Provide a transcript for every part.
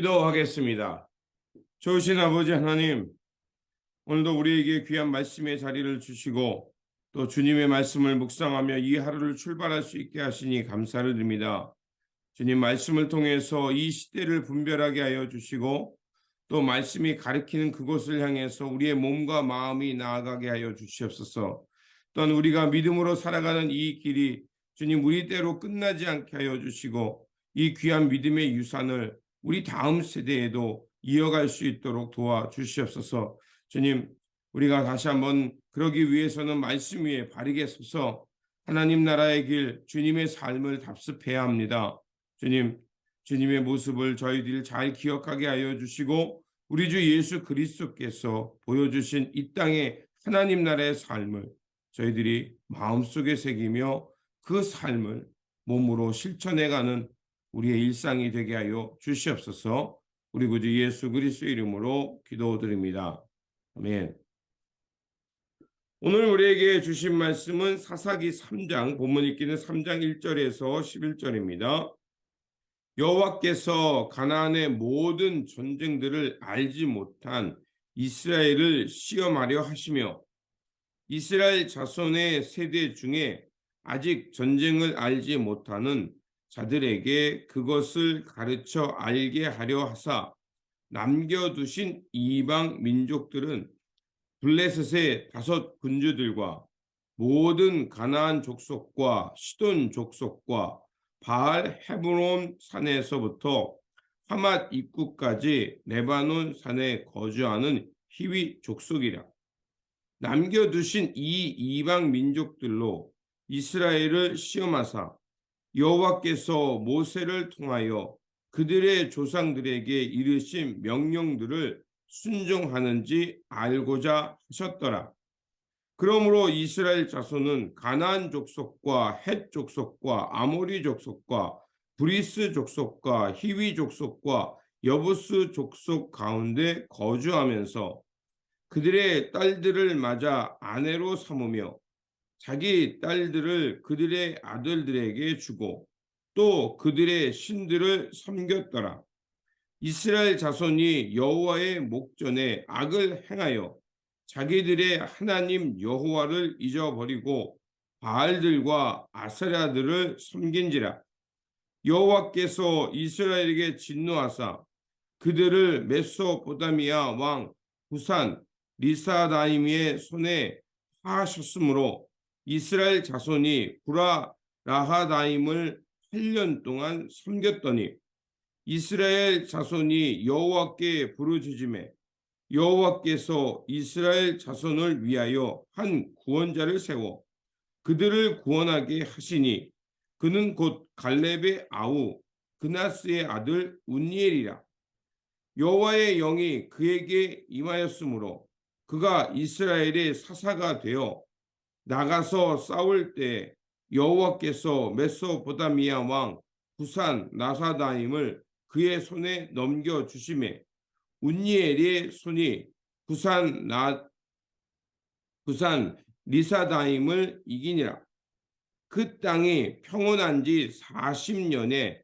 기도하겠습니다. 좋으신 아버지 하나님, 오늘도 우리에게 귀한 말씀의 자리를 주시고 또 주님의 말씀을 묵상하며 이 하루를 출발할 수 있게 하시니 감사를 드립니다. 주님 말씀을 통해서 이 시대를 분별하게 하여 주시고 또 말씀이 가리키는 그곳을 향해서 우리의 몸과 마음이 나아가게 하여 주시옵소서. 또한 우리가 믿음으로 살아가는 이 길이 주님 우리 때로 끝나지 않게 하여 주시고 이 귀한 믿음의 유산을 우리 다음 세대에도 이어갈 수 있도록 도와주시옵소서. 주님, 우리가 다시 한번 그러기 위해서는 말씀 위에 바르게 서서 하나님 나라의 길, 주님의 삶을 답습해야 합니다. 주님, 주님의 모습을 저희들이 잘 기억하게 하여 주시고 우리 주 예수 그리스도께서 보여주신 이 땅의 하나님 나라의 삶을 저희들이 마음속에 새기며 그 삶을 몸으로 실천해가는 우리의 일상이 되게 하여 주시옵소서. 우리 구주 예수 그리스도 이름으로 기도드립니다. 아멘. 오늘 우리에게 주신 말씀은 사사기 3장, 본문 읽기는 3장 1절에서 11절입니다. 여호와께서 가나안의 모든 전쟁들을 알지 못한 이스라엘을 시험하려 하시며 이스라엘 자손의 세대 중에 아직 전쟁을 알지 못하는 자들에게 그것을 가르쳐 알게 하려 하사 남겨두신 이방 민족들은 블레셋의 5 군주들과 모든 가나안 족속과 시돈 족속과 바알 헤브론 산에서부터 하맛 입구까지 레바논 산에 거주하는 히위 족속이라. 남겨두신 이 이방 민족들로 이스라엘을 시험하사 여호와께서 모세를 통하여 그들의 조상들에게 이르신 명령들을 순종하는지 알고자 하셨더라. 그러므로 이스라엘 자손은 가나안 족속과 헷 족속과 아모리 족속과 브리스 족속과 히위 족속과 여부스 족속 가운데 거주하면서 그들의 딸들을 맞아 아내로 삼으며 자기 딸들을 그들의 아들들에게 주고 또 그들의 신들을 섬겼더라. 이스라엘 자손이 여호와의 목전에 악을 행하여 자기들의 하나님 여호와를 잊어버리고 바알들과 아세라들을 섬긴지라. 여호와께서 이스라엘에게 진노하사 그들을 메소포타미아 왕 후산 리사다임의 손에 파하셨으므로 이스라엘 자손이 구라 라하다임을 8년 동안 섬겼더니 이스라엘 자손이 여호와께 부르짖음에 여호와께서 이스라엘 자손을 위하여 한 구원자를 세워 그들을 구원하게 하시니 그는 곧 갈렙의 아우 그나스의 아들 운니엘이라. 여호와의 영이 그에게 임하였으므로 그가 이스라엘의 사사가 되어 나가서 싸울 때 여호와께서 메소포타미아 왕 후산 라사다임을 그의 손에 넘겨 주심에 운니엘의 손이 후산 리사다임을 이기니라. 그 땅이 평온한 지 40년에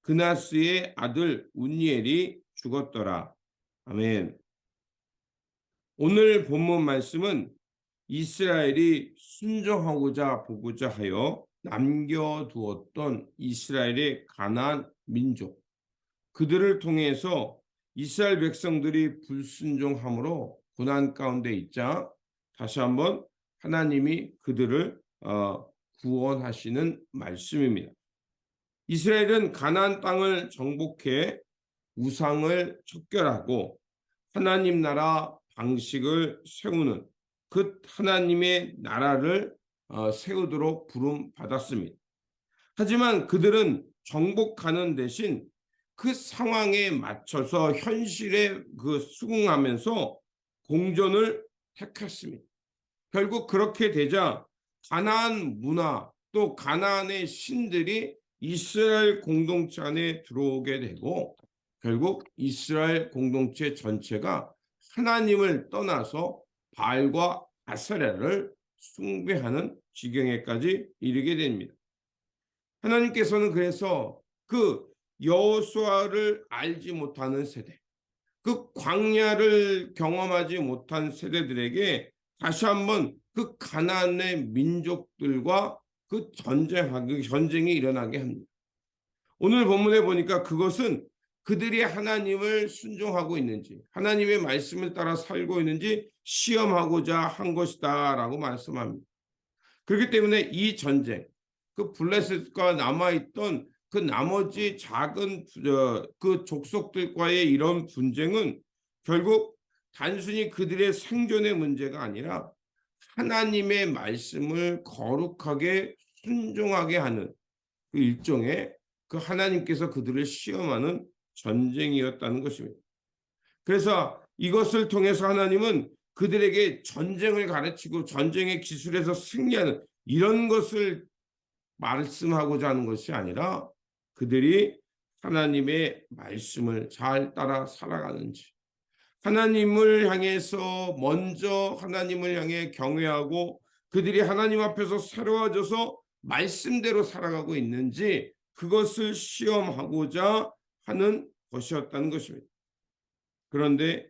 그나스의 아들 운니엘이 죽었더라. 아멘. 오늘 본문 말씀은 이스라엘이 순종하고자 보고자 하여 남겨두었던 이스라엘의 가나안 민족, 그들을 통해서 이스라엘 백성들이 불순종함으로 고난 가운데 있자 다시 한번 하나님이 그들을 구원하시는 말씀입니다. 이스라엘은 가나안 땅을 정복해 우상을 척결하고 하나님 나라 방식을 세우는 그 하나님의 나라를 세우도록 부름받았습니다. 하지만 그들은 정복하는 대신 그 상황에 맞춰서 현실에 수긍하면서 공존을 택했습니다. 결국 그렇게 되자 가나안 문화 또 가나안의 신들이 이스라엘 공동체 안에 들어오게 되고 결국 이스라엘 공동체 전체가 하나님을 떠나서 바알과 아세라를 숭배하는 지경에까지 이르게 됩니다. 하나님께서는 그래서 그 여호수아를 알지 못하는 세대, 그 광야를 경험하지 못한 세대들에게 다시 한번 그 가나안의 민족들과 그 전쟁이 일어나게 합니다. 오늘 본문에 보니까 그것은 그들이 하나님을 순종하고 있는지, 하나님의 말씀을 따라 살고 있는지 시험하고자 한 것이다라고 말씀합니다. 그렇기 때문에 이 전쟁, 그 블레셋과 남아있던 그 나머지 작은 그 족속들과의 이런 분쟁은 결국 단순히 그들의 생존의 문제가 아니라 하나님의 말씀을 거룩하게 순종하게 하는 그 일종의 그 하나님께서 그들을 시험하는 전쟁이었다는 것입니다. 그래서 이것을 통해서 하나님은 그들에게 전쟁을 가르치고 전쟁의 기술에서 승리하는 이런 것을 말씀하고자 하는 것이 아니라 그들이 하나님의 말씀을 잘 따라 살아가는지, 하나님을 향해서 먼저 하나님을 향해 경외하고 그들이 하나님 앞에서 새로워져서 말씀대로 살아가고 있는지 그것을 시험하고자 하는 것이었다는 것입니다. 그런데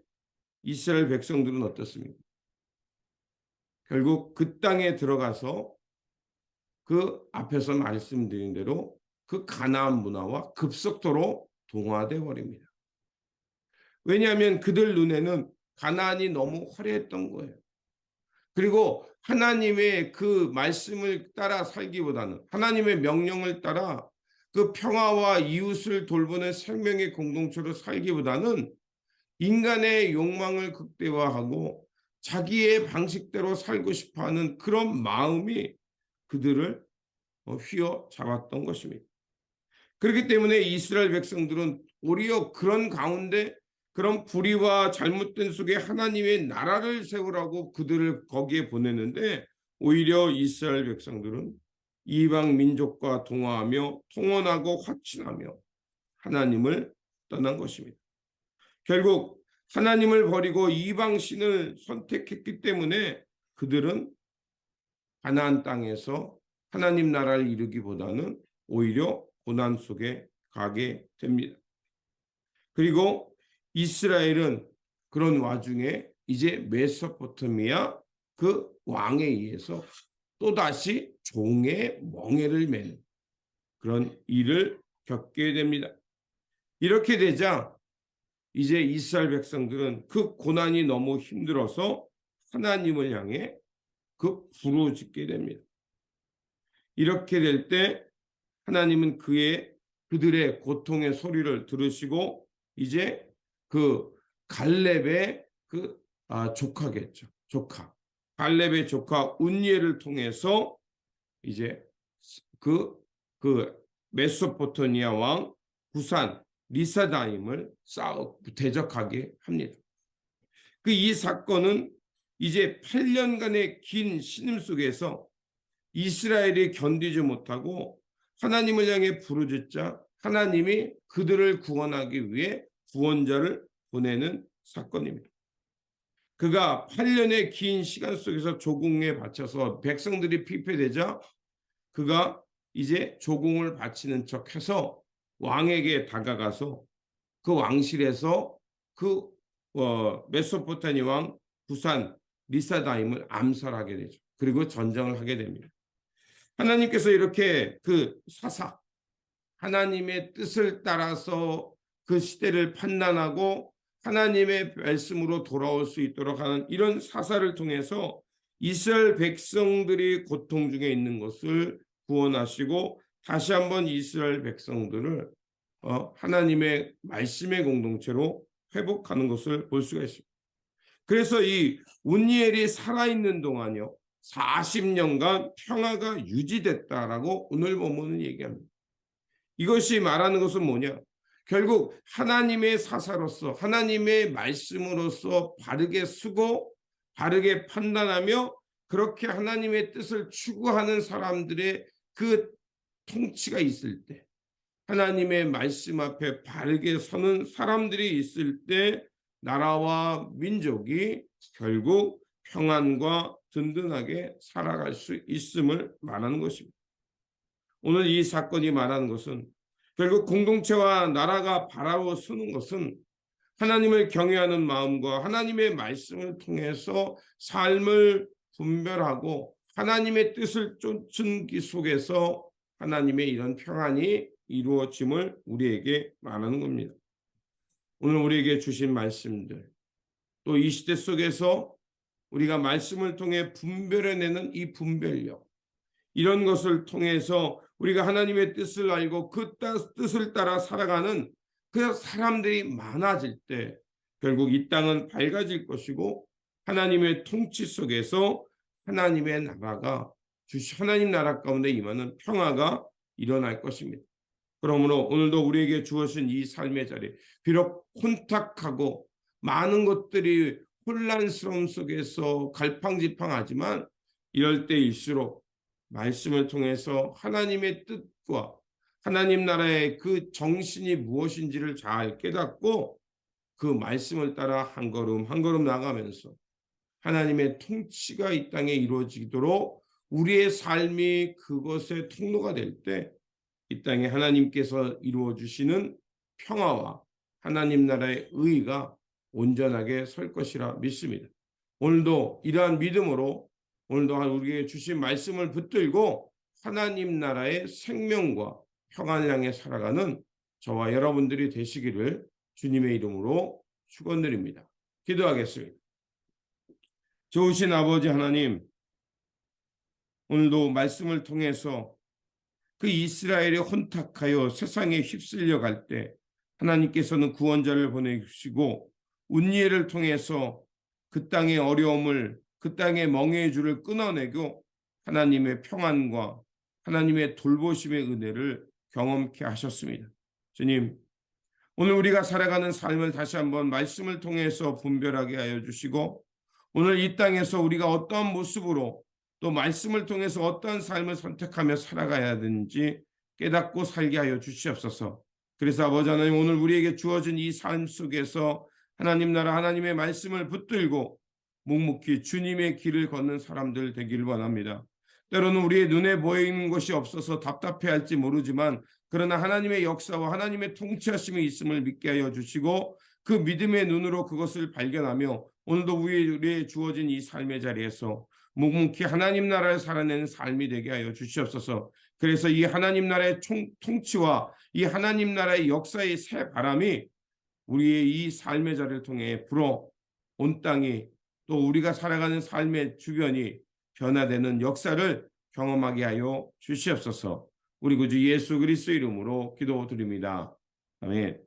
이스라엘 백성들은 어떻습니까? 결국 그 땅에 들어가서 그 앞에서 말씀드린 대로 그 가나안 문화와 급속도로 동화돼 버립니다. 왜냐하면 그들 눈에는 가나안이 너무 화려했던 거예요. 그리고 하나님의 그 말씀을 따라 살기보다는, 하나님의 명령을 따라 그 평화와 이웃을 돌보는 생명의 공동체로 살기보다는 인간의 욕망을 극대화하고 자기의 방식대로 살고 싶어하는 그런 마음이 그들을 휘어잡았던 것입니다. 그렇기 때문에 이스라엘 백성들은 오히려 그런 가운데, 그런 불의와 잘못된 속에 하나님의 나라를 세우라고 그들을 거기에 보냈는데, 오히려 이스라엘 백성들은 이방 민족과 동화하며 통혼하고 화친하며 하나님을 떠난 것입니다. 결국 하나님을 버리고 이방 신을 선택했기 때문에 그들은 가나안 땅에서 하나님 나라를 이루기보다는 오히려 고난 속에 가게 됩니다. 그리고 이스라엘은 그런 와중에 이제 메소포타미아 그 왕에 의해서 또다시 종의 멍에를 매는 그런 일을 겪게 됩니다. 이렇게 되자 이제 이스라엘 백성들은 그 고난이 너무 힘들어서 하나님을 향해 그 부르짖게 됩니다. 이렇게 될 때 하나님은 그들의 고통의 소리를 들으시고 이제 그 갈렙의 조카겠죠. 갈렙의 조카 운니엘을 통해서 이제 그 메소포타미아 왕 구산 리사다임을 대적하게 합니다. 이 사건은 이제 8년간의 긴 신음 속에서 이스라엘이 견디지 못하고 하나님을 향해 부르짖자 하나님이 그들을 구원하기 위해 구원자를 보내는 사건입니다. 그가 8년의 긴 시간 속에서 조공에 바쳐서 백성들이 피폐되자 그가 이제 조공을 바치는 척해서 왕에게 다가가서 그 왕실에서 메소포타미아 왕 구산 리사다임을 암살하게 되죠. 그리고 전쟁을 하게 됩니다. 하나님께서 이렇게 하나님의 뜻을 따라서 그 시대를 판단하고 하나님의 말씀으로 돌아올 수 있도록 하는 이런 사사를 통해서 이스라엘 백성들이 고통 중에 있는 것을 구원하시고 다시 한번 이스라엘 백성들을 하나님의 말씀의 공동체로 회복하는 것을 볼 수가 있습니다. 그래서 이 운니엘이 살아있는 동안요 40년간 평화가 유지됐다라고 오늘 본문은 얘기합니다. 이것이 말하는 것은 뭐냐? 결국 하나님의 사사로서 하나님의 말씀으로서 바르게 쓰고 바르게 판단하며 그렇게 하나님의 뜻을 추구하는 사람들의 그 통치가 있을 때, 하나님의 말씀 앞에 바르게 서는 사람들이 있을 때 나라와 민족이 결국 평안과 든든하게 살아갈 수 있음을 말하는 것입니다. 오늘 이 사건이 말하는 것은 결국 공동체와 나라가 바라보 서는 것은 하나님을 경외하는 마음과 하나님의 말씀을 통해서 삶을 분별하고 하나님의 뜻을 쫓는 기 속에서 하나님의 이런 평안이 이루어짐을 우리에게 말하는 겁니다. 오늘 우리에게 주신 말씀들, 또 이 시대 속에서 우리가 말씀을 통해 분별해내는 이 분별력, 이런 것을 통해서 우리가 하나님의 뜻을 알고 그 뜻을 따라 살아가는 그 사람들이 많아질 때 결국 이 땅은 밝아질 것이고 하나님의 통치 속에서 하나님의 나라가 하나님 나라 가운데 임하는 평화가 일어날 것입니다. 그러므로 오늘도 우리에게 주어진 이 삶의 자리, 비록 혼탁하고 많은 것들이 혼란스러움 속에서 갈팡질팡하지만 이럴 때일수록 말씀을 통해서 하나님의 뜻과 하나님 나라의 그 정신이 무엇인지를 잘 깨닫고 그 말씀을 따라 한 걸음 한 걸음 나가면서 하나님의 통치가 이 땅에 이루어지도록 우리의 삶이 그것의 통로가 될 때 이 땅에 하나님께서 이루어 주시는 평화와 하나님 나라의 의가 온전하게 설 것이라 믿습니다. 오늘도 이러한 믿음으로 오늘도 우리에게 주신 말씀을 붙들고 하나님 나라의 생명과 평안을 향해 살아가는 저와 여러분들이 되시기를 주님의 이름으로 축원드립니다. 기도하겠습니다. 좋으신 아버지 하나님, 오늘도 말씀을 통해서 그 이스라엘이 혼탁하여 세상에 휩쓸려 갈 때 하나님께서는 구원자를 보내주시고 운니엘을 통해서 그 땅의 어려움을, 그 땅의 멍에의 줄을 끊어내고 하나님의 평안과 하나님의 돌보심의 은혜를 경험케 하셨습니다. 주님, 오늘 우리가 살아가는 삶을 다시 한번 말씀을 통해서 분별하게 하여 주시고 오늘 이 땅에서 우리가 어떠한 모습으로 또 말씀을 통해서 어떠한 삶을 선택하며 살아가야 되는지 깨닫고 살게 하여 주시옵소서. 그래서 아버지 하나님, 오늘 우리에게 주어진 이 삶 속에서 하나님 나라 하나님의 말씀을 붙들고 묵묵히 주님의 길을 걷는 사람들 되기를 원합니다. 때로는 우리의 눈에 보이는 것이 없어서 답답해할지 모르지만 그러나 하나님의 역사와 하나님의 통치하심이 있음을 믿게 하여 주시고 그 믿음의 눈으로 그것을 발견하며 오늘도 우리의 주어진 이 삶의 자리에서 묵묵히 하나님 나라를 살아내는 삶이 되게 하여 주시옵소서. 그래서 이 하나님 나라의 통치와 이 하나님 나라의 역사의 새 바람이 우리의 이 삶의 자리를 통해 불어 온 땅이 또 우리가 살아가는 삶의 주변이 변화되는 역사를 경험하게 하여 주시옵소서. 우리 구주 예수 그리스도 이름으로 기도드립니다. 아멘.